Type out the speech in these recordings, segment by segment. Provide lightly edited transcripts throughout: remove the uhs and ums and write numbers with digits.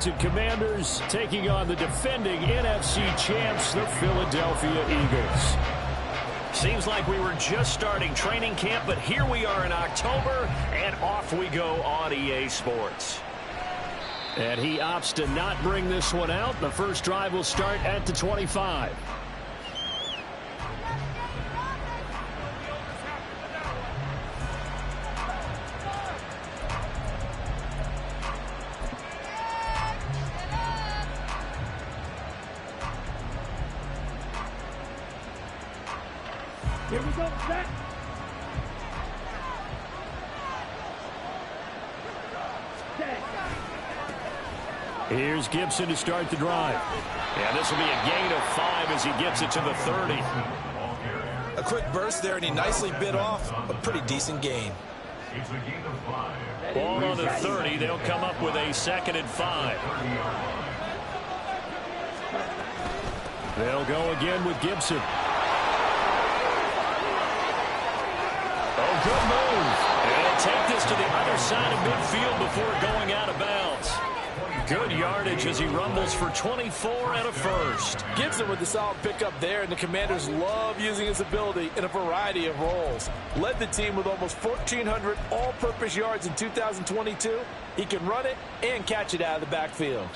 Commanders taking on the defending NFC champs, the Philadelphia Eagles. Seems like we were just starting training camp, but here we are in October, and off we go on EA Sports. And he opts to not bring this one out. The first drive will start at the 25. Here we go, set. Here's Gibson to start the drive. Yeah, this will be a gain of 5 as he gets it to the 30. A quick burst there, and he nicely bit off a pretty decent gain. Ball on the 30. They'll come up with a 2nd and 5. They'll go again with Gibson. Oh, good move. And they'll take this to the other side of midfield before going out of bounds. Good yardage as he rumbles for 24 and a first. Gibson with the solid pickup there, and the Commanders love using his ability in a variety of roles. Led the team with almost 1,400 all-purpose yards in 2022. He can run it and catch it out of the backfield.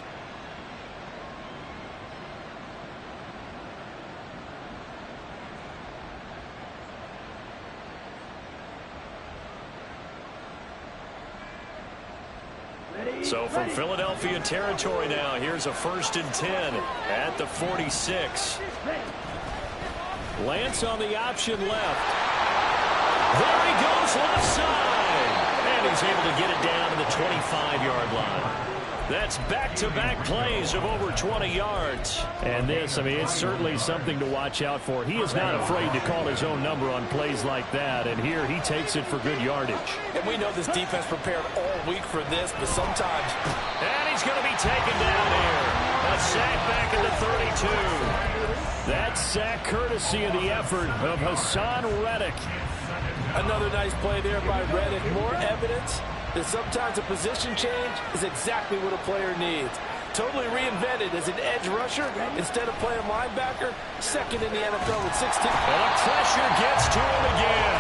So from Philadelphia territory now, here's a 1st and 10 at the 46. Lance on the option left. There he goes left side. And he's able to get it down to the 25-yard line. That's back-to-back plays of over 20 yards. And this, I mean, it's certainly something to watch out for. He is not afraid to call his own number on plays like that. And here he takes it for good yardage. And we know this defense prepared all week for this, but sometimes... And he's going to be taken down here. A sack back at the 32. That sack courtesy of the effort of Hassan Reddick. Another nice play there by Reddick. More evidence that sometimes a position change is exactly what a player needs. Totally reinvented as an edge rusher instead of playing linebacker. 2nd in the NFL with 16. And the pressure gets to him again.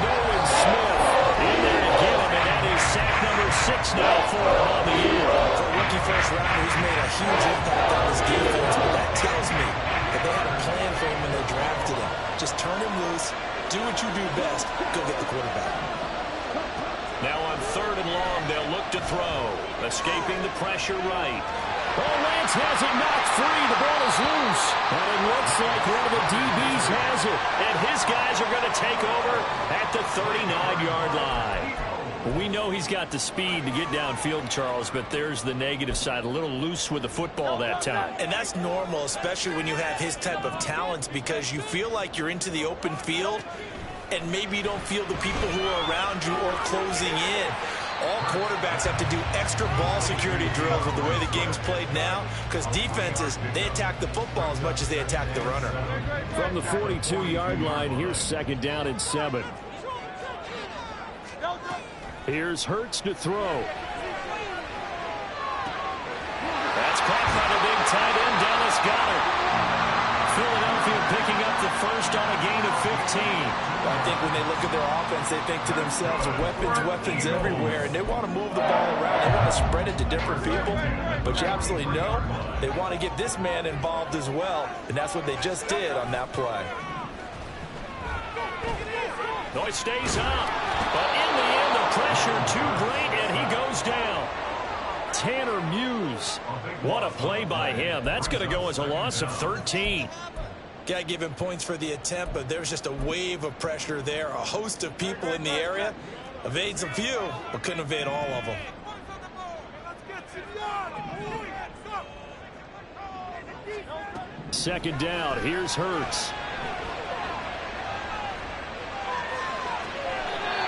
Nolan Smith in there to get him, and that is sack number 6 now for him on the year. For a rookie first rounder, he's made a huge impact on this defense, but that tells me that they had a plan for him when they drafted him. Just turn him loose, do what you do best, go get the quarterback. Now on 3rd and long, they'll look to throw. Escaping the pressure right. Oh, Lance has it knocked free. The ball is loose. And it looks like one of the DBs has it. And his guys are going to take over at the 39-yard line. We know he's got the speed to get downfield, Charles, but there's the negative side. A little loose with the football that time. And that's normal, especially when you have his type of talents, because you feel like you're into the open field and maybe you don't feel the people who are around you or closing in. All quarterbacks have to do extra ball security drills with the way the game's played now, because defenses, they attack the football as much as they attack the runner. From the 42-yard line, here's 2nd down and 7. Here's Hurts to throw. That's caught by the big tight end, Dallas Goedert. Philadelphia picking up the first on a gain of 15. I think when they look at their offense, they think to themselves, weapons everywhere, and they want to move the ball around. They want to spread it to different people, but you absolutely know they want to get this man involved as well, and that's what they just did on that play. Noise stays up, but in the end, the pressure too great, and he goes down. Tanner Muse. What a play by him. That's going to go as a loss of 13. Got to give him points for the attempt, but there's just a wave of pressure there. A host of people in the area. Evades a few, but couldn't evade all of them. Second down. Here's Hurts.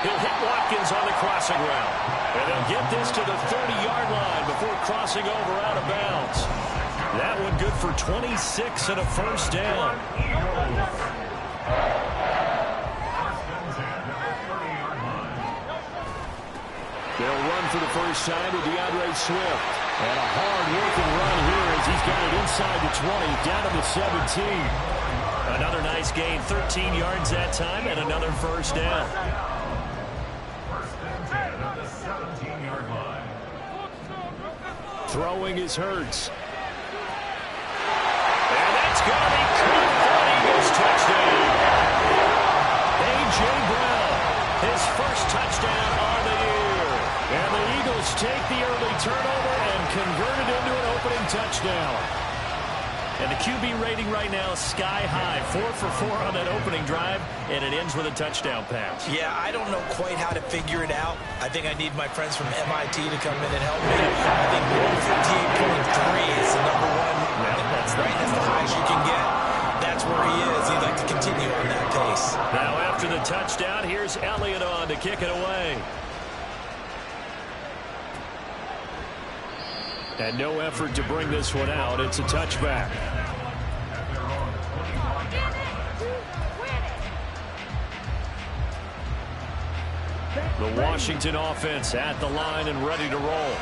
He'll hit Watkins on the crossing route. And they'll get this to the 30-yard line before crossing over out of bounds. That one good for 26 and a first down. They'll run for the first time to DeAndre Swift. And a hard-working run here as he's got it inside the 20, down to the 17. Another nice gain, 13 yards that time, and another first down. Throwing is Hurts. And that's going to be caught for an Eagles touchdown. A.J. Brown, his first touchdown on the year. And the Eagles take the early turnover and convert it into an opening touchdown. And the QB rating right now, sky high. 4 for 4 on that opening drive, and it ends with a touchdown pass. Yeah, I don't know quite how to figure it out. I think I need my friends from MIT to come in and help me. I think 158.3 is the number one. That's right. That's the highest you can get. That's where he is. He'd like to continue on that pace. Now after the touchdown, here's Elliott on to kick it away. And no effort to bring this one out. It's a touchback. The Washington offense at the line and ready to roll.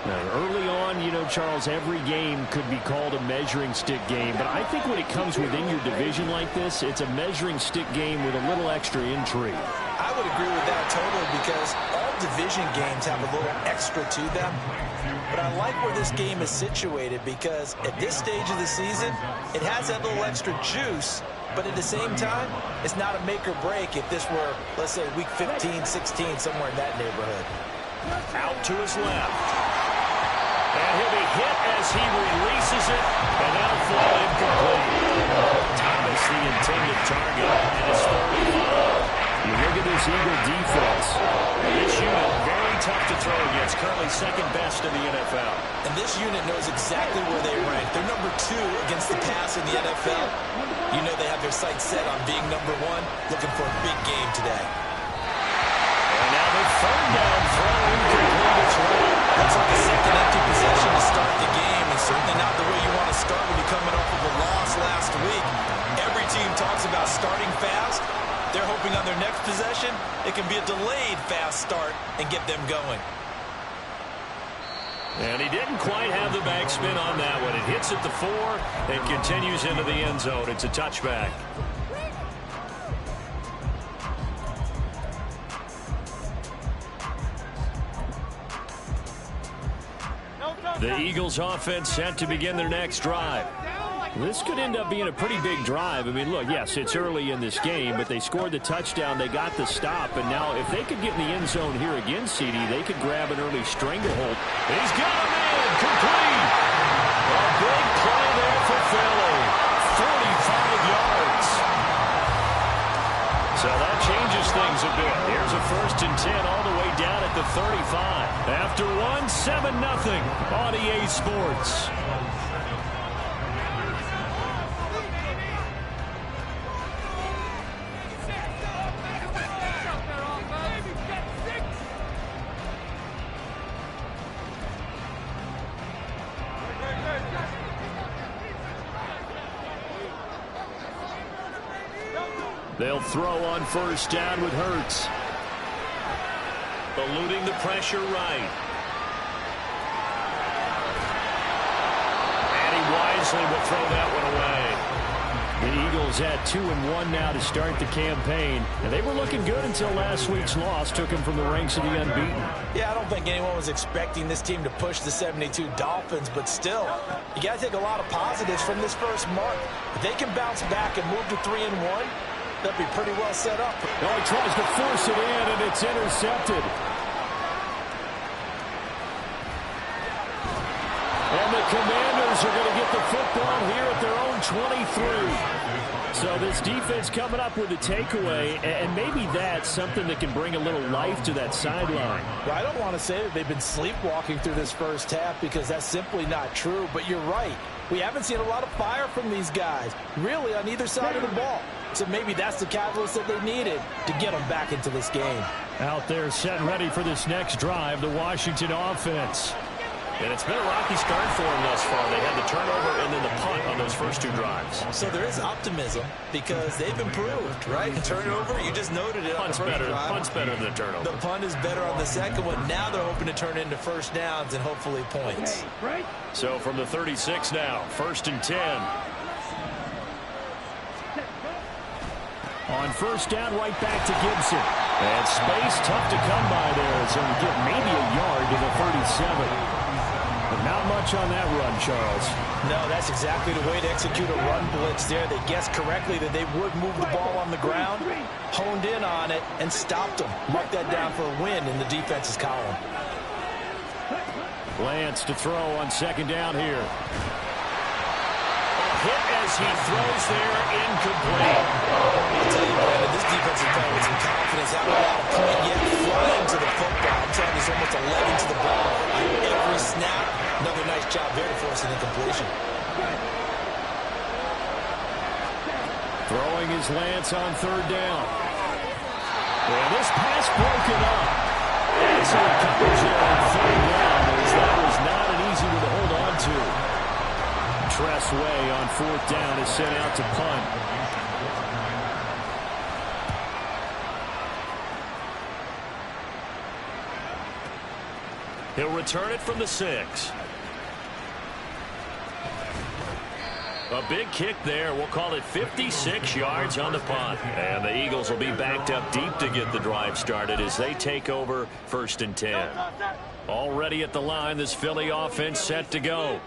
Now, early on, you know, Charles, every game could be called a measuring stick game. But I think when it comes within your division like this, it's a measuring stick game with a little extra intrigue. I would agree with that totally because all division games have a little extra to them. But I like where this game is situated because at this stage of the season, it has that little extra juice. But at the same time, it's not a make or break if this were, let's say, week 15, 16, somewhere in that neighborhood. Out to his left. And he'll be hit as he releases it, and that'll fall incomplete. Thomas, the intended target, and it's 45. You look at this Eagle defense. This unit, very tough to throw against, currently second best in the NFL. And this unit knows exactly where they rank. They're number 2 against the pass in the NFL. You know they have their sights set on being number 1, looking for a big game today. And now the third down throw incomplete as well. Looks like a second empty possession to start the game, and certainly not the way you want to start when you're coming off of a loss last week. Every team talks about starting fast. They're hoping on their next possession, it can be a delayed fast start and get them going. And he didn't quite have the backspin on that one. It hits at the 4 and continues into the end zone. It's a touchback. The Eagles offense set to begin their next drive. This could end up being a pretty big drive. I mean, look, yes, it's early in this game, but they scored the touchdown, they got the stop, and now if they could get in the end zone here again, CD, they could grab an early stranglehold. He's got a man, complete. A big play there for Philly. 45 yards. So that changes things a bit. Here's a 1st and 10 all the way down at the 35. After 7-0 on EA Sports. They'll throw on 1st down with Hurts. Eluding the pressure right. And he wisely will throw that one away. The Eagles at 2-1 now to start the campaign. And they were looking good until last week's loss took them from the ranks of the unbeaten. Yeah, I don't think anyone was expecting this team to push the 72 Dolphins, but still, you got to take a lot of positives from this first month. If they can bounce back and move to 3-1, they'll be pretty well set up. Oh, he tries to force it in, and it's intercepted. And the Commanders are going to get the football here at their own 23. So this defense coming up with a takeaway, and maybe that's something that can bring a little life to that sideline. Well, I don't want to say that they've been sleepwalking through this first half because that's simply not true, but you're right. We haven't seen a lot of fire from these guys, really, on either side of the ball. So maybe that's the catalyst that they needed to get them back into this game. Out there set and ready for this next drive, the Washington offense. And it's been a rocky start for them thus far. They had the turnover and then the punt on those first 2 drives. So there is optimism because they've improved, right? The turnover, you just noted it. Punt's better than the turnover. The punt is better on the second one. Now they're hoping to turn into first downs and hopefully points. So from the 36 now, 1st and 10. On 1st down, right back to Gibson. And space tough to come by there. So we get maybe a yard to the 37. But not much on that run, Charles. No, that's exactly the way to execute a run blitz there. They guessed correctly that they would move the ball on the ground, honed in on it, and stopped them. Mark that down for a win in the defense's column. Lance to throw on 2nd down here. A hit as he throws there, incomplete. I'll tell you, Brandon, this defense is playing with some confidence. Haven't allowed a point yet. Flying to the football. I'm telling you, it's almost a leg into the ball. Every snap, another nice job there to force an incompletion. Throwing is Lance on 3rd down. And this pass broken up. Excellent coverage there on 3rd down, as that was not an easy one to hold on to. Tress Way on 4th down is sent out to punt. He'll return it from the 6. A big kick there. We'll call it 56 yards on the punt. And the Eagles will be backed up deep to get the drive started as they take over 1st and 10. Already at the line, this Philly offense set to go.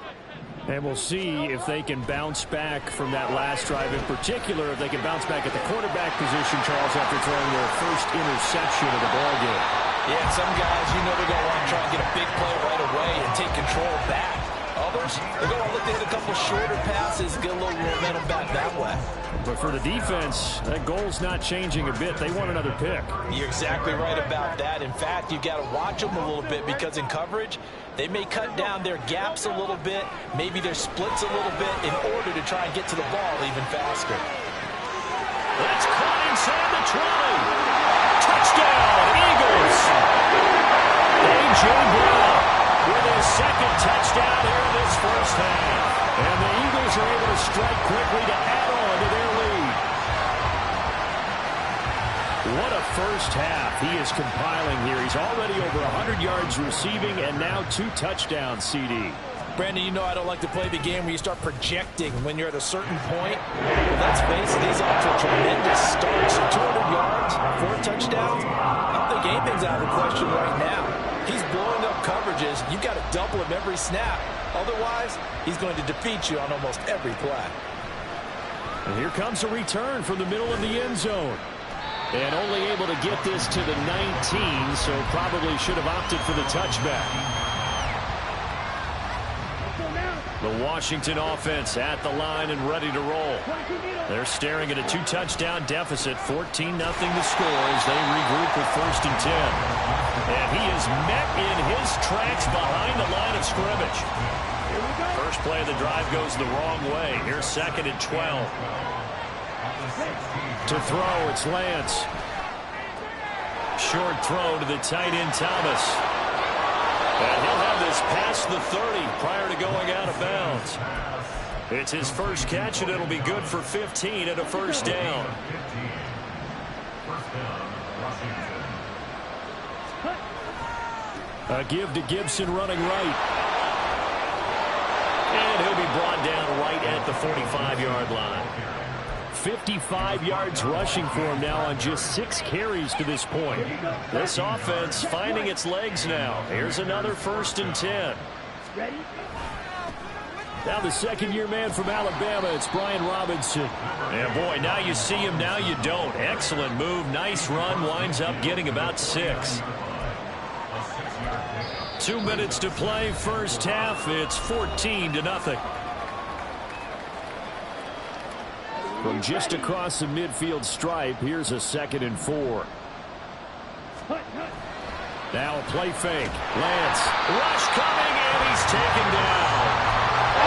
And we'll see if they can bounce back from that last drive. In particular, if they can bounce back at the quarterback position, Charles, after throwing their first interception of the ballgame. Yeah, some guys, you know they're going to want to try and get a big play right away and take control back. Others, they're going to look to hit a couple shorter passes, get a little momentum back that way. But for the defense, that goal's not changing a bit. They want another pick. You're exactly right about that. In fact, you've got to watch them a little bit because in coverage, they may cut down their gaps a little bit, maybe their splits a little bit in order to try and get to the ball even faster. That's caught inside the 20. Touchdown, Eagles. A.J. Brown with his 2nd touchdown here in this first half. And the Eagles are able to strike quickly to add on to their lead. What a first half he is compiling here. He's already over 100 yards receiving and now 2 touchdowns, CD. Brandon, you know I don't like to play the game where you start projecting when you're at a certain point. But let's face it, he's off to a tremendous start. So 200 yards, 4 touchdowns. I don't think anything's out of the question right now. He's blowing up coverages. You've got to double him every snap. Otherwise, he's going to defeat you on almost every play. And here comes a return from the middle of the end zone. And only able to get this to the 19, so probably should have opted for the touchback. The Washington offense at the line and ready to roll. They're staring at a 2-touchdown deficit, 14-0 to score as they regroup with 1st and 10. And he is met in his tracks behind the line of scrimmage. First play of the drive goes the wrong way. Here's 2nd and 12. To throw, it's Lance. Short throw to the tight end, Thomas. And he'll have this past the 30 prior to going out of bounds. It's his first catch, and it'll be good for 15 at a 1st down. A give to Gibson running right. And he'll be brought down right at the 45-yard line. 55 yards rushing for him now on just 6 carries to this point. This offense finding its legs now. Here's another 1st and 10. Now the 2nd-year man from Alabama, it's Brian Robinson. And boy, now you see him, now you don't. Excellent move, nice run, winds up getting about 6. 2 minutes to play, first half. It's 14-0. From just across the midfield stripe, here's a 2nd and 4. Now a play fake. Lance. Rush coming, and he's taken down.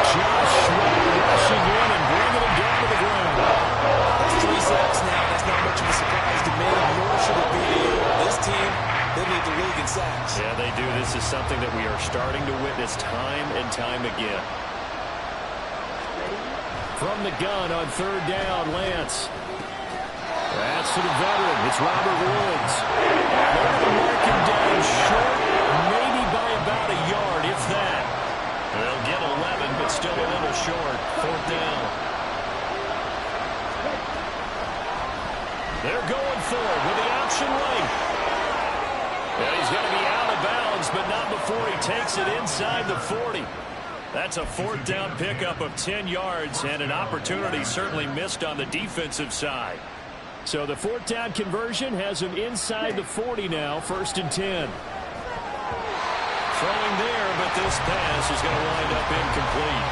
Josh Sweat rushing in and bringing him down to the ground. That's 3 sacks now. That's not much of a surprise to me, nor should it be to you. This team, they lead the league in sacks. Yeah, they do. This this is something that we are starting to witness time and time again. From the gun on third down, Lance. That's to the veteran. It's Robert Woods. They're going to mark him down short, maybe by about a yard, if that. They'll get 11, but still a little short. Fourth down. They're going for it with the option right. And he's going to be out of bounds, but not before he takes it inside the 40. That's a fourth down pickup of 10 yards, and an opportunity certainly missed on the defensive side. So the fourth down conversion has him inside the 40 now, 1st and 10. Throwing there, but this pass is going to wind up incomplete.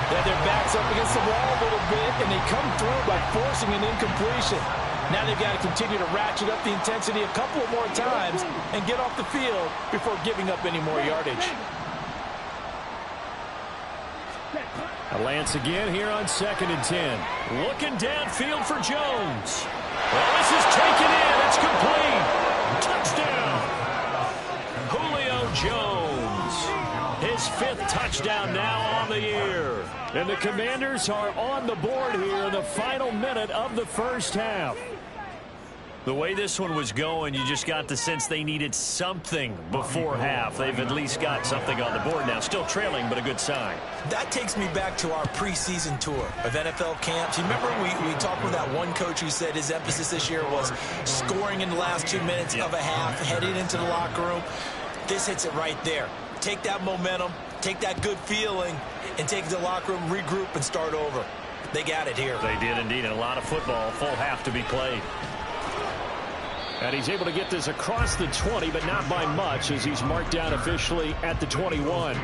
Yeah, their back's up against the wall a little bit, and they come through by forcing an incompletion. Now they've got to continue to ratchet up the intensity a couple of more times and get off the field before giving up any more yardage. Lance again here on 2nd and 10. Looking downfield for Jones. Well, this is taken in. It's complete. Touchdown. Julio Jones. His 5th touchdown now on the year. And the Commanders are on the board here in the final minute of the first half. The way this one was going, you just got the sense they needed something before half. They've at least got something on the board now. Still trailing, but a good sign. That takes me back to our preseason tour of NFL camps. You remember we talked with that one coach who said his emphasis this year was scoring in the last 2 minutes of a half, heading into the locker room. This hits it right there. Take that momentum, take that good feeling, and take it to the locker room, regroup, and start over. They got it here. They did indeed, and a lot of football, full half to be played. And he's able to get this across the 20, but not by much, as he's marked down officially at the 21.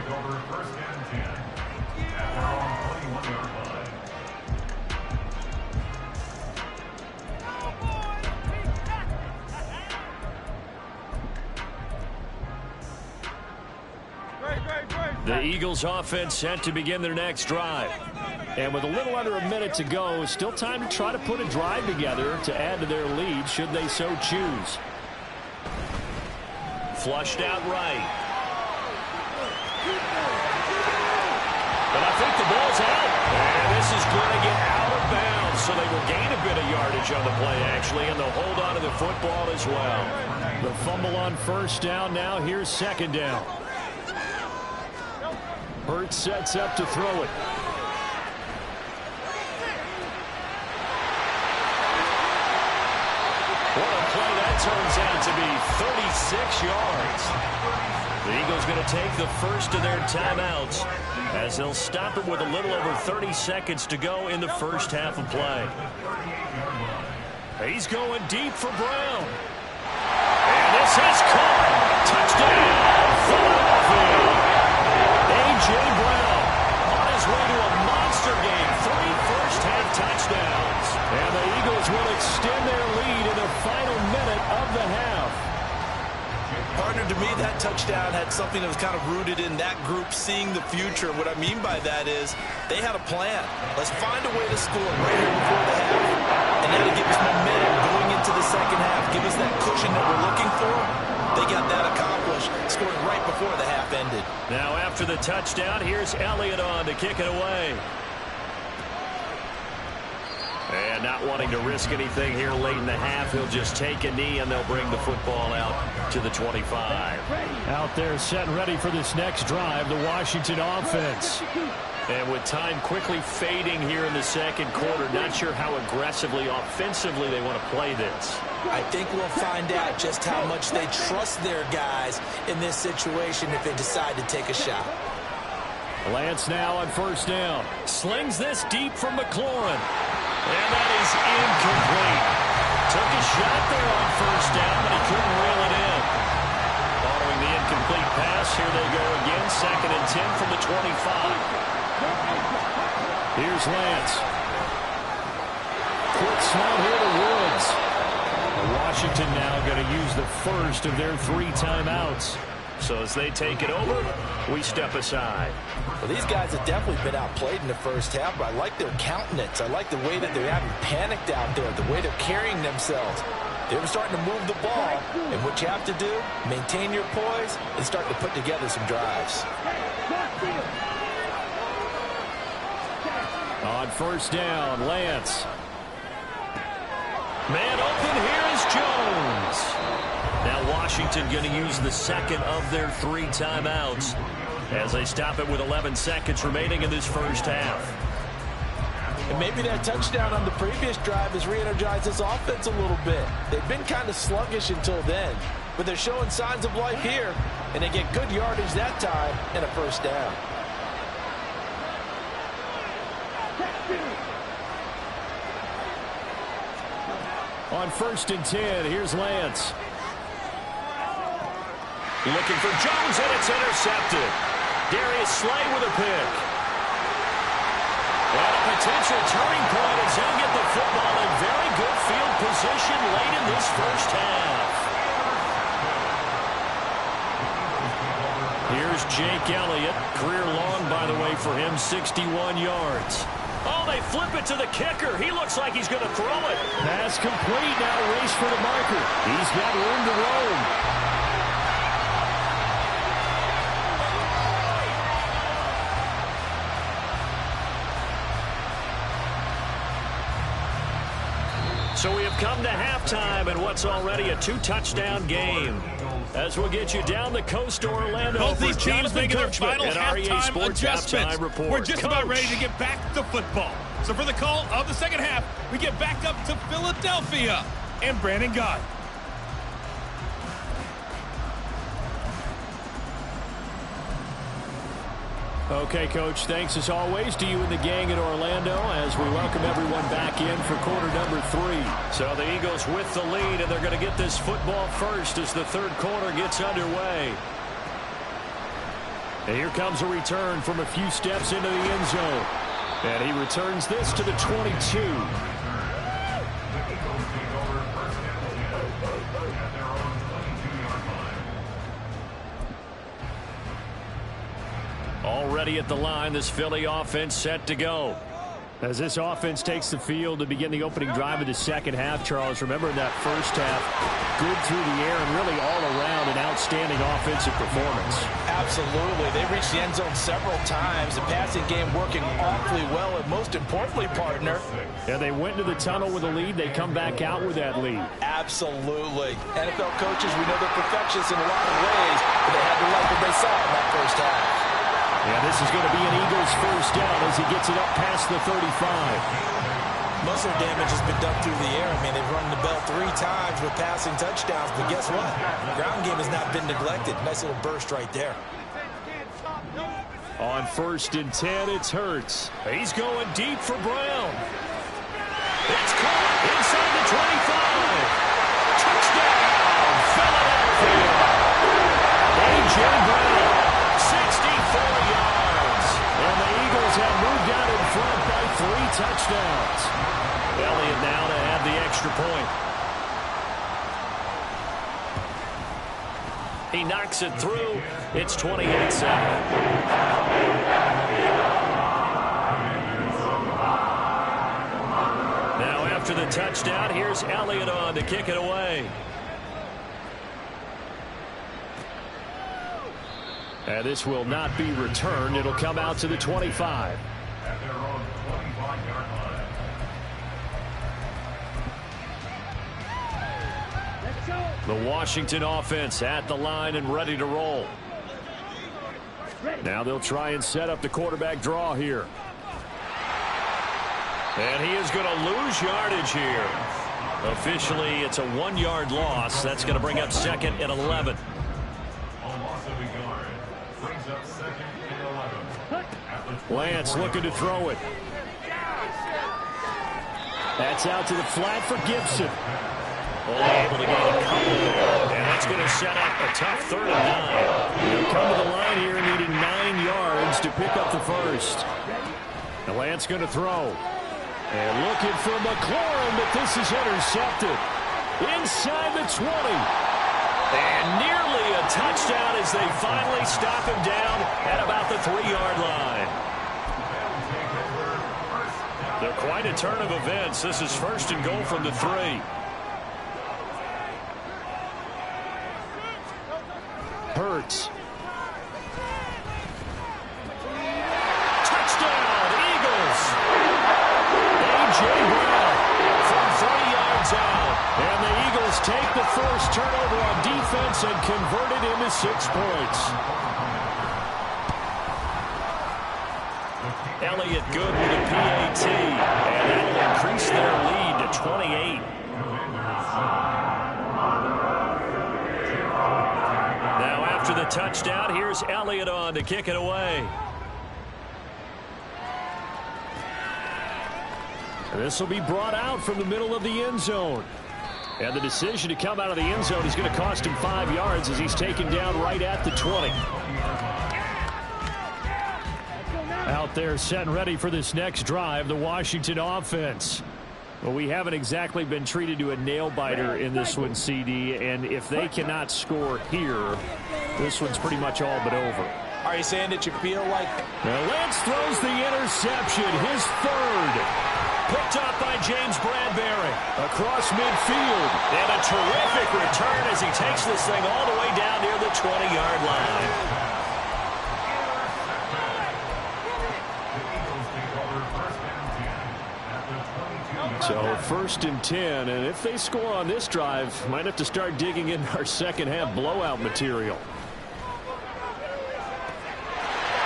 The Eagles offense set to begin their next drive. And with a little under a minute to go, still time to try to put a drive together to add to their lead should they so choose. Flushed out right. But I think the ball's out. And this is going to get out of bounds, so they will gain a bit of yardage on the play, actually, and they'll hold on to the football as well. The fumble on first down now. Here's 2nd down. Hurts sets up to throw it. What a play that turns out to be, 36 yards. The Eagles going to take the first of their timeouts as they'll stop it with a little over 30 seconds to go in the first half of play. He's going deep for Brown. And this is caught. Touchdown, Philadelphia. A.J. Brown on his way to a monster game. 3 first-half touchdowns. And the Eagles will extend their lead in the final minute of the half. Partner, to me, that touchdown had something that was kind of rooted in that group seeing the future. What I mean by that is they had a plan. Let's find a way to score right here before the half. And now to give us momentum going into the second half, give us that cushion that we're looking for. They got that accomplished, scoring right before the half ended. Now after the touchdown, here's Elliott on to kick it away. And not wanting to risk anything here late in the half, he'll just take a knee and they'll bring the football out to the 25. Out there set and ready for this next drive, the Washington offense. And with time quickly fading here in the second quarter, not sure how aggressively, offensively they want to play this. I think we'll find out just how much they trust their guys in this situation if they decide to take a shot. Lance now on first down. Slings this deep from McLaurin. And that is incomplete. Took a shot there on first down, but he couldn't reel it in. Following the incomplete pass, here they go again. 2nd and 10 from the 25. Here's Lance. Quick snap here to Woods. Washington now going to use the first of their 3 timeouts. So as they take it over, we step aside. Well, these guys have definitely been outplayed in the first half, but I like their countenance. I like the way that they haven't panicked out there, the way they're carrying themselves. They're starting to move the ball, and what you have to do, maintain your poise and start to put together some drives. On first down, Lance. Man open, here is Jones. Now Washington going to use the second of their 3 timeouts as they stop it with 11 seconds remaining in this first half. And maybe that touchdown on the previous drive has re-energized this offense a little bit. They've been kind of sluggish until then, but they're showing signs of life here, and they get good yardage that time and a first down. On first and 10, here's Lance. Looking for Jones, and it's intercepted. Darius Slay with a pick. And a potential turning point as he'll get the football in very good field position late in this first half. Here's Jake Elliott. Career long, by the way, for him, 61 yards. Oh, they flip it to the kicker. He looks like he's going to throw it. Pass complete. Now race for the marker. He's got room to roam. So we have come to halftime in what's already a 2-touchdown game. As we'll get you down the coast to Orlando. Both these teams making their final halftime adjustments. We're just about ready to get back to football. So for the call of the second half, we get back up to Philadelphia and Brandon Gaudin. Okay, Coach, thanks as always to you and the gang in Orlando as we welcome everyone back in for quarter number 3. So the Eagles with the lead, and they're going to get this football first as the third quarter gets underway. And here comes a return from a few steps into the end zone. And he returns this to the 22. Already at the line, this Philly offense set to go. As this offense takes the field to begin the opening drive of the second half, Charles, remember in that first half, good through the air and really all around an outstanding offensive performance. Absolutely. They reached the end zone several times. The passing game working awfully well, and most importantly, partner. Yeah, they went into the tunnel with a lead. They come back out with that lead. Absolutely. NFL coaches, we know they're perfectionists in a lot of ways, but they had to like what they saw in that first half. Yeah, this is going to be an Eagles first down as he gets it up past the 35. Muscle damage has been done through the air. I mean, they've rung the bell 3 times with passing touchdowns, but guess what? The ground game has not been neglected. Nice little burst right there. On first and 10, it's Hurts. He's going deep for Brown. It's caught inside the 25. Touchdown, Philadelphia. A.J. Brown, 64 yards. And the Eagles have moved out in front by 3 touchdowns. Elliott now to add the extra point. He knocks it through. It's 28-7. Now after the touchdown, here's Elliott on to kick it away. And this will not be returned. It'll come out to the 25. The Washington offense at the line and ready to roll. Now they'll try and set up the quarterback draw here. And he is going to lose yardage here. Officially, it's a 1-yard loss. That's going to bring up second and 11. Lance looking to throw it. That's out to the flat for Gibson. Only able to get a couple there. And that's going to set up a tough 3rd and 9. They'll come to the line here needing 9 yards to pick up the first. And Lance going to throw. And looking for McLaurin, but this is intercepted. Inside the 20. And nearly a touchdown as they finally stop him down at about the 3-yard line. They're quite a turn of events. This is 1st and goal from the 3. Hurts. Touchdown, Eagles! A.J. Brown from 30 yards out. And the Eagles take the first turnover on defense and convert it into 6 points. Elliott good with a PAT. And that will increase their lead to 28. Now after the touchdown, here's Elliott on to kick it away. And this will be brought out from the middle of the end zone. And the decision to come out of the end zone is going to cost him 5 yards as he's taken down right at the 20. Out there set and ready for this next drive, the Washington offense. Well, we haven't exactly been treated to a nail-biter in this one, CD, and if they cannot score here, this one's pretty much all but over. Are you saying that you feel like... Now Lance throws the interception, his third. Picked up by James Bradbury across midfield. And a terrific return as he takes this thing all the way down near the 20-yard line. So 1st and 10, and if they score on this drive, might have to start digging in our second half blowout material.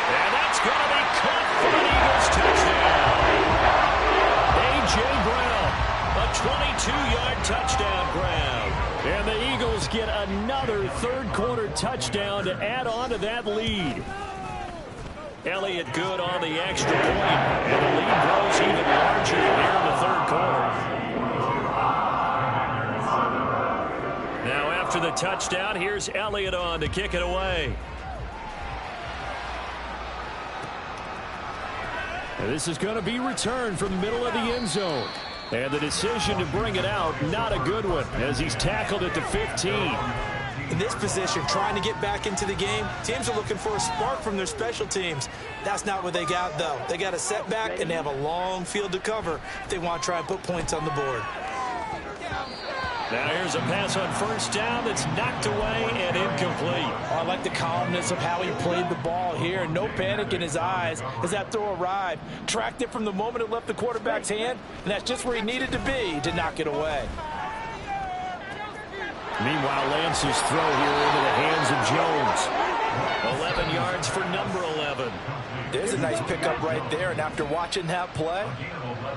And that's going to be caught for an Eagles touchdown. A 22-yard touchdown, Brown. And the Eagles get another third-quarter touchdown to add on to that lead. Elliott good on the extra point, and the lead grows even larger here in the third quarter. Now after the touchdown, here's Elliott on to kick it away. And this is going to be returned from the middle of the end zone. And the decision to bring it out, not a good one, as he's tackled at the 15. In this position, trying to get back into the game, teams are looking for a spark from their special teams. That's not what they got, though. They got a setback, and they have a long field to cover if they want to try and put points on the board. Now here's a pass on first down that's knocked away and incomplete. I like the calmness of how he played the ball here. No panic in his eyes as that throw arrived. Tracked it from the moment it left the quarterback's hand, and that's just where he needed to be to knock it away. Meanwhile, Lance's throw here into the hands of Jones. 11 yards for number 11. There's a nice pickup right there, and after watching that play,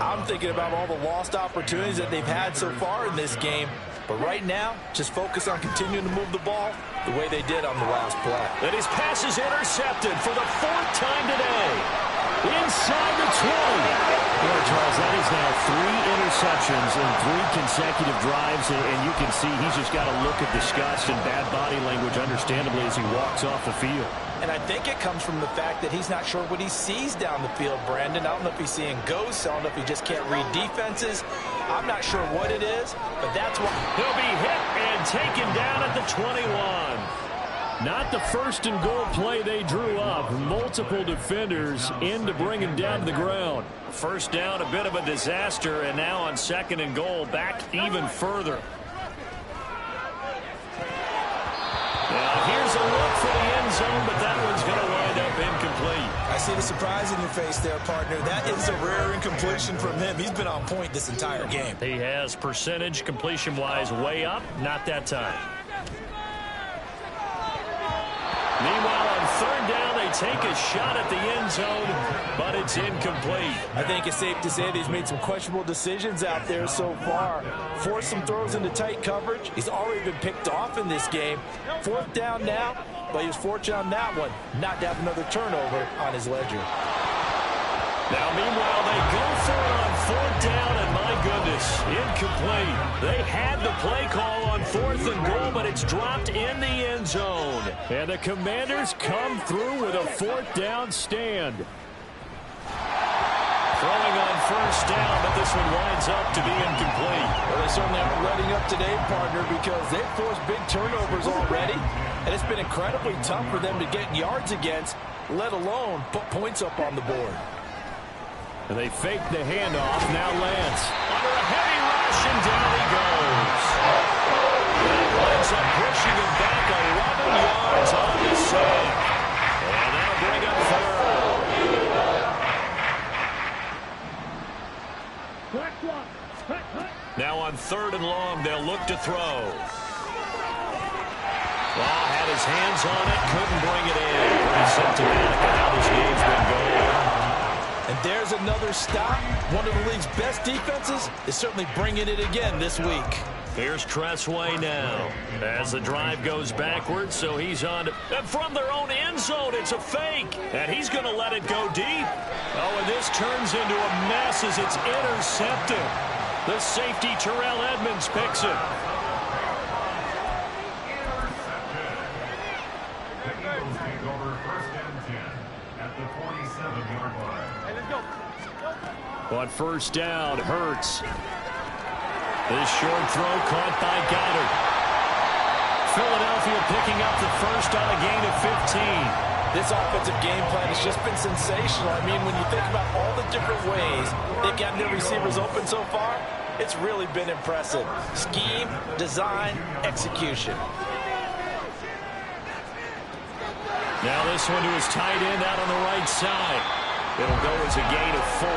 I'm thinking about all the lost opportunities that they've had so far in this game. But right now, just focus on continuing to move the ball the way they did on the last play. And his pass is intercepted for the 4th time today. Inside the 20. Charles, that is now 3 interceptions in 3 consecutive drives, and you can see he's just got a look of disgust and bad body language, understandably, as he walks off the field. And I think it comes from the fact that he's not sure what he sees down the field, Brandon. I don't know if he's seeing ghosts. I don't know if he just can't read defenses. I'm not sure what it is, but that's what... He'll be hit and taken down at the 21. Not the first and goal play they drew up. Multiple defenders in to bring him down to the ground. First down, a bit of a disaster, and now on 2nd and goal, back even further. Now here's a look for the end zone, but that one's going to wind up incomplete. I see the surprise in your face there, partner. That is a rare incompletion from him. He's been on point this entire game. He has percentage completion-wise way up, not that time. Meanwhile, on 3rd down, they take a shot at the end zone, but it's incomplete. I think it's safe to say that he's made some questionable decisions out there so far. Forced some throws into tight coverage. He's already been picked off in this game. 4th down now, but he was fortunate on that one not to have another turnover on his ledger. Now, meanwhile, they go for it on 4th down, and my goodness, incomplete. They had the play call on 4th and goal, but it's dropped in the end zone. And the Commanders come through with a 4th down stand. Throwing on 1st down, but this one winds up to be incomplete. Well, they certainly aren't letting up today, partner, because they've forced big turnovers already, and it's been incredibly tough for them to get yards against, let alone put points up on the board. And they fake the handoff. Now Lance under a heavy rush, and down he goes. And winds up pushing him back 11 yards on loose end. And that'll bring up third. Now on 3rd and long, they'll look to throw. Well, had his hands on it, couldn't bring it in. Pretty symptomatic of how this game's been going. And there's another stop. One of the league's best defenses is certainly bringing it again this week. Here's Tressway now as the drive goes backwards, so he's on to, and from their own end zone. It's a fake, and he's going to let it go deep. Oh, and this turns into a mess as it's intercepted. The safety, Terrell Edmonds, picks it. On 1st down, Hurts. This short throw caught by Goddard. Philadelphia picking up the first on a gain of 15. This offensive game plan has just been sensational. I mean, when you think about all the different ways they've gotten their receivers open so far, it's really been impressive. Scheme, design, execution. Now this one to his tight end out on the right side. It'll go as a gain of 4,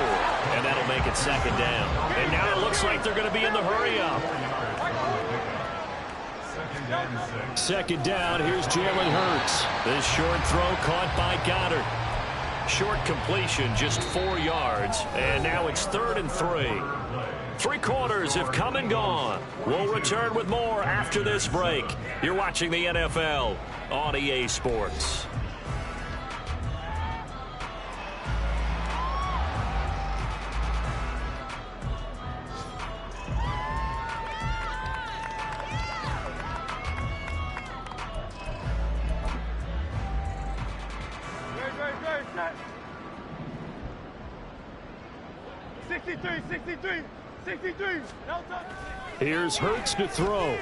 and that'll make it 2nd down. And now it looks like they're going to be in the hurry-up. 2nd down, here's Jalen Hurts. This short throw caught by Goddard. Short completion, just 4 yards, and now it's 3rd and 3. 3 quarters have come and gone. We'll return with more after this break. You're watching the NFL on EA Sports. Here's Hurts to throw. And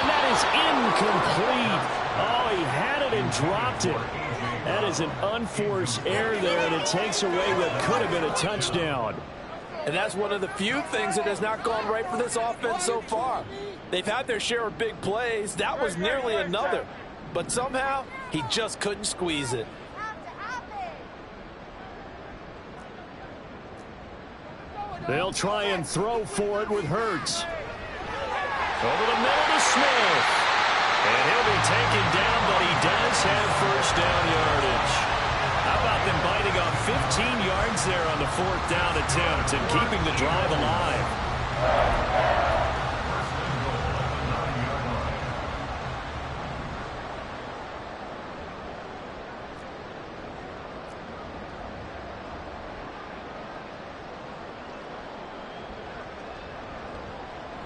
that is incomplete. Oh, he had it and dropped it. That is an unforced error there, and it takes away what could have been a touchdown. And that's one of the few things that has not gone right for this offense so far. They've had their share of big plays. That was nearly another. But somehow, he just couldn't squeeze it. They'll try and throw for it with Hurts. Over the middle to Smith. And he'll be taken down, but he does have first down yardage. How about them biting off 15 yards there on the 4th down attempt and keeping the drive alive?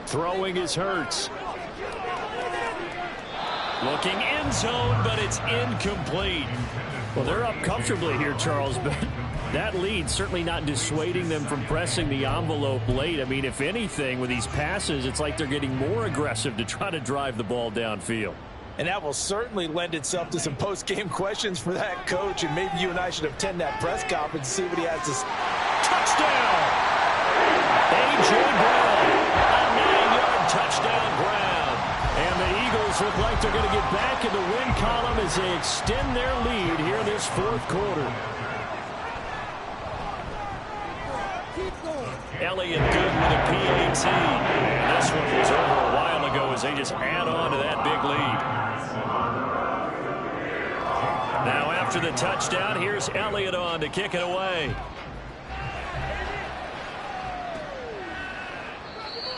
Throwing is Hurts. Looking end zone, but it's incomplete. Well, they're up comfortably here, Charles, but that lead certainly not dissuading them from pressing the envelope late. I mean, if anything, with these passes, it's like they're getting more aggressive to try to drive the ball downfield. And that will certainly lend itself to some post-game questions for that coach, and maybe you and I should attend that press conference and see what he has to say. Touchdown! A.J. Brown. Touchdown Brown. And the Eagles look like they're going to get back in the win column as they extend their lead here in this 4th quarter. Elliott good with a PAT. And this one was over a while ago as they just add on to that big lead. Now after the touchdown, here's Elliott on to kick it away.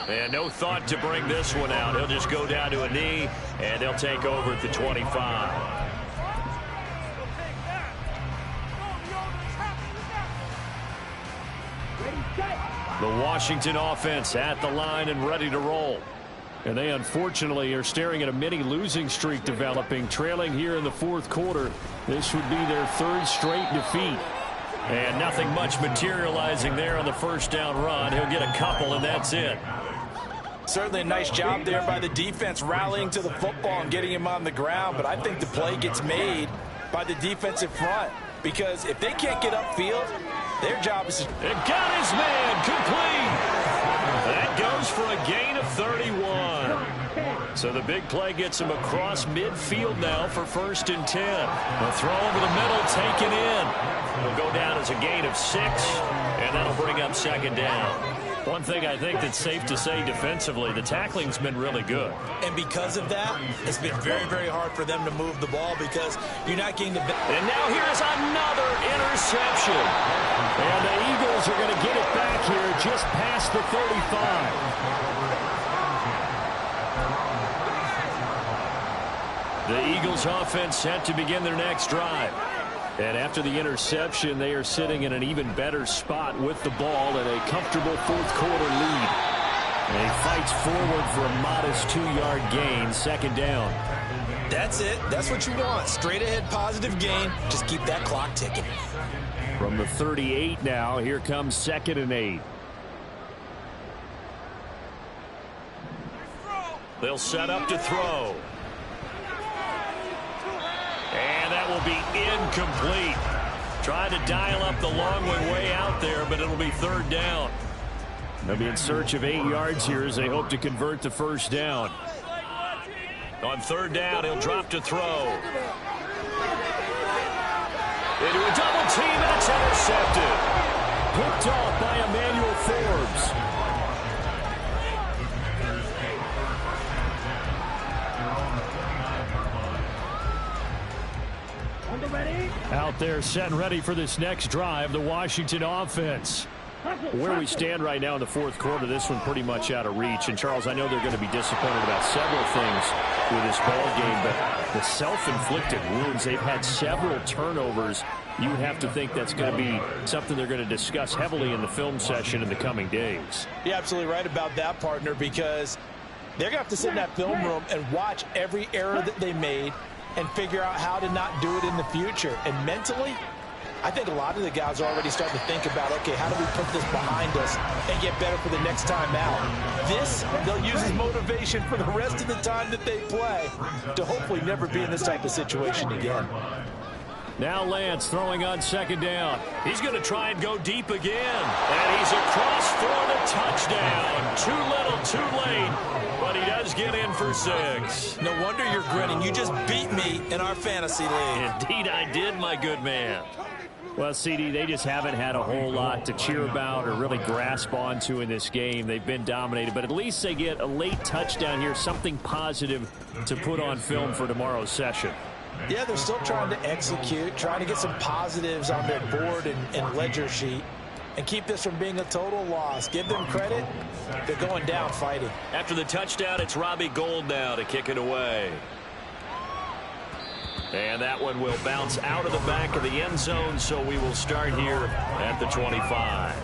And no thought to bring this one out. He'll just go down to a knee, and they'll take over at the 25. The Washington offense at the line and ready to roll. And they unfortunately are staring at a mini losing streak developing, trailing here in the 4th quarter. This would be their 3rd straight defeat. And nothing much materializing there on the 1st down run. He'll get a couple, and that's it. Certainly a nice job there by the defense rallying to the football and getting him on the ground, but I think the play gets made by the defensive front because if they can't get upfield, their job is to... And got his man complete. That goes goes for a gain of 31. So the big play gets him across midfield now for 1st and 10. A throw over the middle taken in. It'll go down as a gain of 6, and that'll bring up 2nd down. One thing I think that's safe to say defensively, the tackling's been really good. And because of that, it's been very, very hard for them to move the ball because you're not getting the... And now here's another interception. And the Eagles are going to get it back here just past the 35. The Eagles offense set to begin their next drive. And after the interception, they are sitting in an even better spot with the ball and a comfortable 4th quarter lead. And he fights forward for a modest 2-yard gain, 2nd down. That's it. That's what you want. Straight ahead positive gain. Just keep that clock ticking. From the 38 now, here comes 2nd and 8. They'll set up to throw. And that will be incomplete. Trying to dial up the long way out there, but it'll be 3rd down. They'll be in search of 8 yards here as they hope to convert the 1st down. On 3rd down, he'll drop to throw. Into a double team, and it's intercepted. Picked off by Emmanuel Forbes. Out there set and ready for this next drive, the Washington offense. Where we stand right now in the 4th quarter, this one pretty much out of reach. And, Charles, I know they're going to be disappointed about several things with this ball game, but the self-inflicted wounds, they've had several turnovers. You would have to think that's going to be something they're going to discuss heavily in the film session in the coming days. You're absolutely right about that, partner, because they're going to have to sit in that film room and watch every error that they made and figure out how to not do it in the future. And mentally, I think a lot of the guys are already starting to think about, okay, how do we put this behind us and get better for the next time out? This, they'll use as motivation for the rest of the time that they play to hopefully never be in this type of situation again. Now Lance throwing on 2nd down. He's going to try and go deep again. And he's across for the touchdown. Too little, too late. But he does get in for 6. No wonder you're grinning. You just beat me in our fantasy league. Indeed I did, my good man. Well, CD, they just haven't had a whole lot to cheer about or really grasp onto in this game. They've been dominated, but at least they get a late touchdown here, something positive to put on film for tomorrow's session. Yeah, they're still trying to execute, trying to get some positives on their board and ledger sheet and keep this from being a total loss. Give them credit. They're going down fighting. After the touchdown, it's Robbie Gould now to kick it away. And that one will bounce out of the back of the end zone, so we will start here at the 25.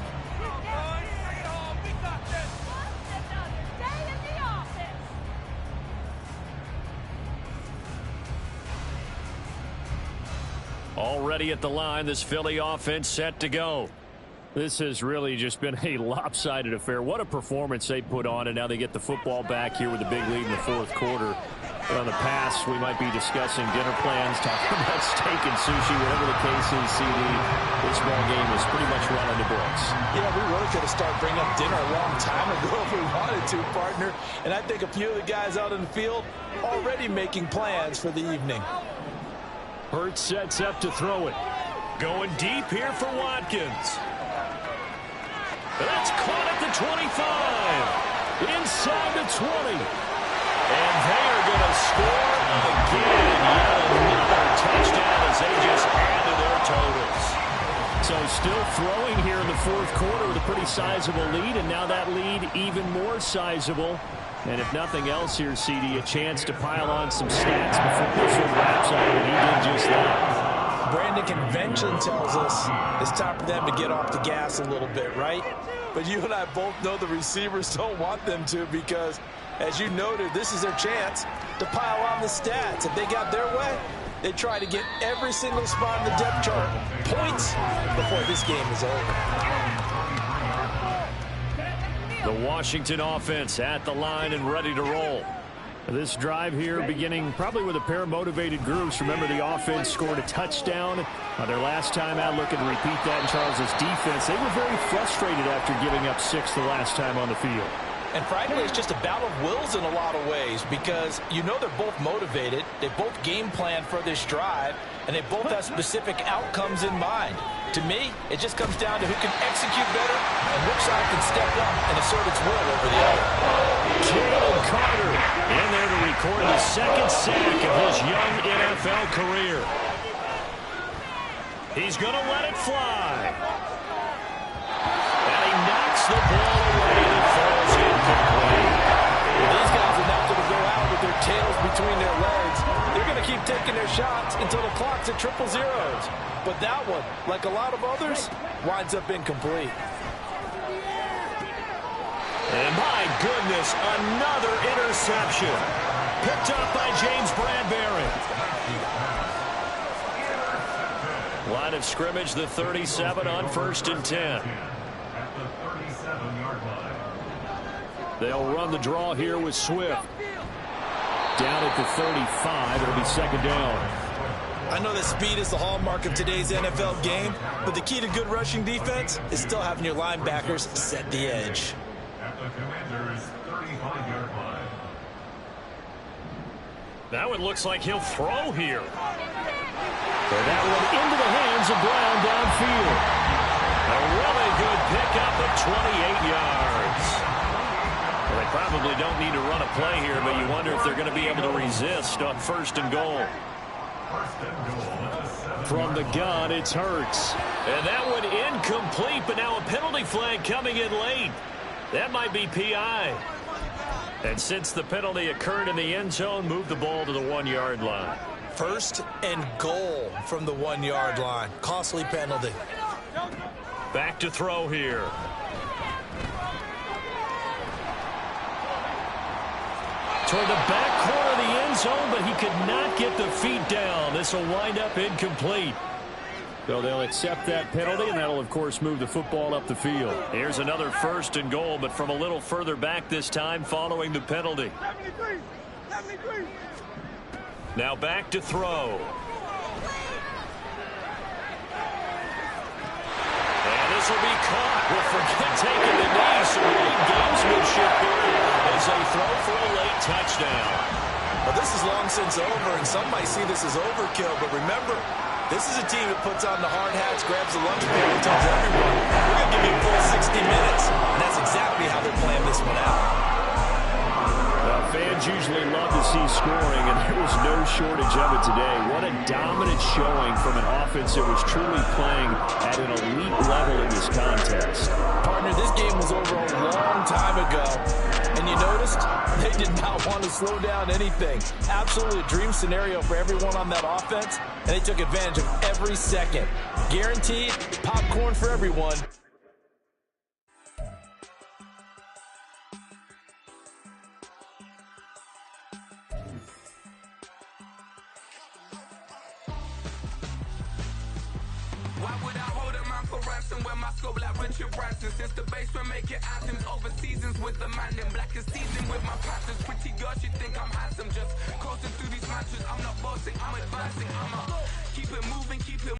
Already at the line, this Philly offense set to go. This has really just been a lopsided affair. What a performance they put on, and now they get the football back here with a big lead in the 4th quarter. But on the pass, we might be discussing dinner plans, talking about steak and sushi, whatever the case is, CD. This ball game is pretty much run on the books. Yeah, we really could have started bringing up dinner a long time ago if we wanted to, partner. And I think a few of the guys out in the field already making plans for the evening. Hurts sets up to throw it. Going deep here for Watkins. That's caught at the 25. Inside the 20. And they are going to score again. Yet another touchdown as they just add to their totals. So still throwing here in the 4th quarter with a pretty sizable lead, and now that lead even more sizable. And if nothing else here, CD, a chance to pile on some stats before this one wraps up, and he did just that. Brandon, convention tells us it's time for them to get off the gas a little bit, right? But you and I both know the receivers don't want them to because, as you noted, this is their chance to pile on the stats. If they got their way, they try to get every single spot in the depth chart points before this game is over. The Washington offense at the line and ready to roll. This drive here beginning probably with a pair of motivated groups. Remember, the offense scored a touchdown their last time out. Looking to repeat that in Charles's defense. They were very frustrated after giving up 6 the last time on the field. And frankly, it's just a battle of wills in a lot of ways because you know they're both motivated. They both game plan for this drive, and they both have specific outcomes in mind. To me, it just comes down to who can execute better and which side can step up and assert its will over the other. Jalen Carter in there to record the second sack of his young NFL career. He's going to let it fly. And he knocks the ball away and it falls incomplete. These guys are not going to go out with their tails between their legs. They're going to keep taking their shots until the clock's at 000. But that one, like a lot of others, winds up incomplete. And my goodness, another interception. Picked up by James Bradbury. Line of scrimmage, the 37 on 1st and 10. They'll run the draw here with Swift. Down at the 35, it'll be second down. I know that speed is the hallmark of today's NFL game, but the key to good rushing defense is still having your linebackers set the edge. Now it looks like he'll throw here. So that one into the hands of Brown downfield. A really good pickup of 28 yards. Well, they probably don't need to run a play here, but you wonder if they're going to be able to resist on 1st and goal. From the gun, it's Hurts. And that one incomplete, but now a penalty flag coming in late. That might be PI. And since the penalty occurred in the end zone, move the ball to the 1-yard line. 1st and goal from the 1-yard line. Costly penalty. Back to throw here. Toward the back corner of the end zone, but he could not get the feet down. This will wind up incomplete. So they'll accept that penalty, and that'll, of course, move the football up the field. Here's another 1st and goal, but from a little further back this time following the penalty. Now back to throw. And this will be caught. We'll forget taking the knee, so great gamesmanship here as they throw for a late touchdown. Well, this is long since over, and some might see this as overkill, but remember, this is a team that puts on the hard hats, grabs the lunch pail, and tells everyone, we're going to give you a full 60 minutes. And that's exactly how they're playing this one out. Fans usually love to see scoring, and there was no shortage of it today. What a dominant showing from an offense that was truly playing at an elite level in this contest. Partner, this game was over a long time ago, and you noticed they did not want to slow down anything. Absolutely a dream scenario for everyone on that offense, and they took advantage of every second. Guaranteed popcorn for everyone. Why would I hold a man for ransom when my scope like Richard Branson? Since the basement make it items over seasons with the man in black is seasoned with my passions. Pretty girl, she think I'm handsome. Just coasting through these matches. I'm not bossing, I'm advancing. I'ma keep it moving, keep it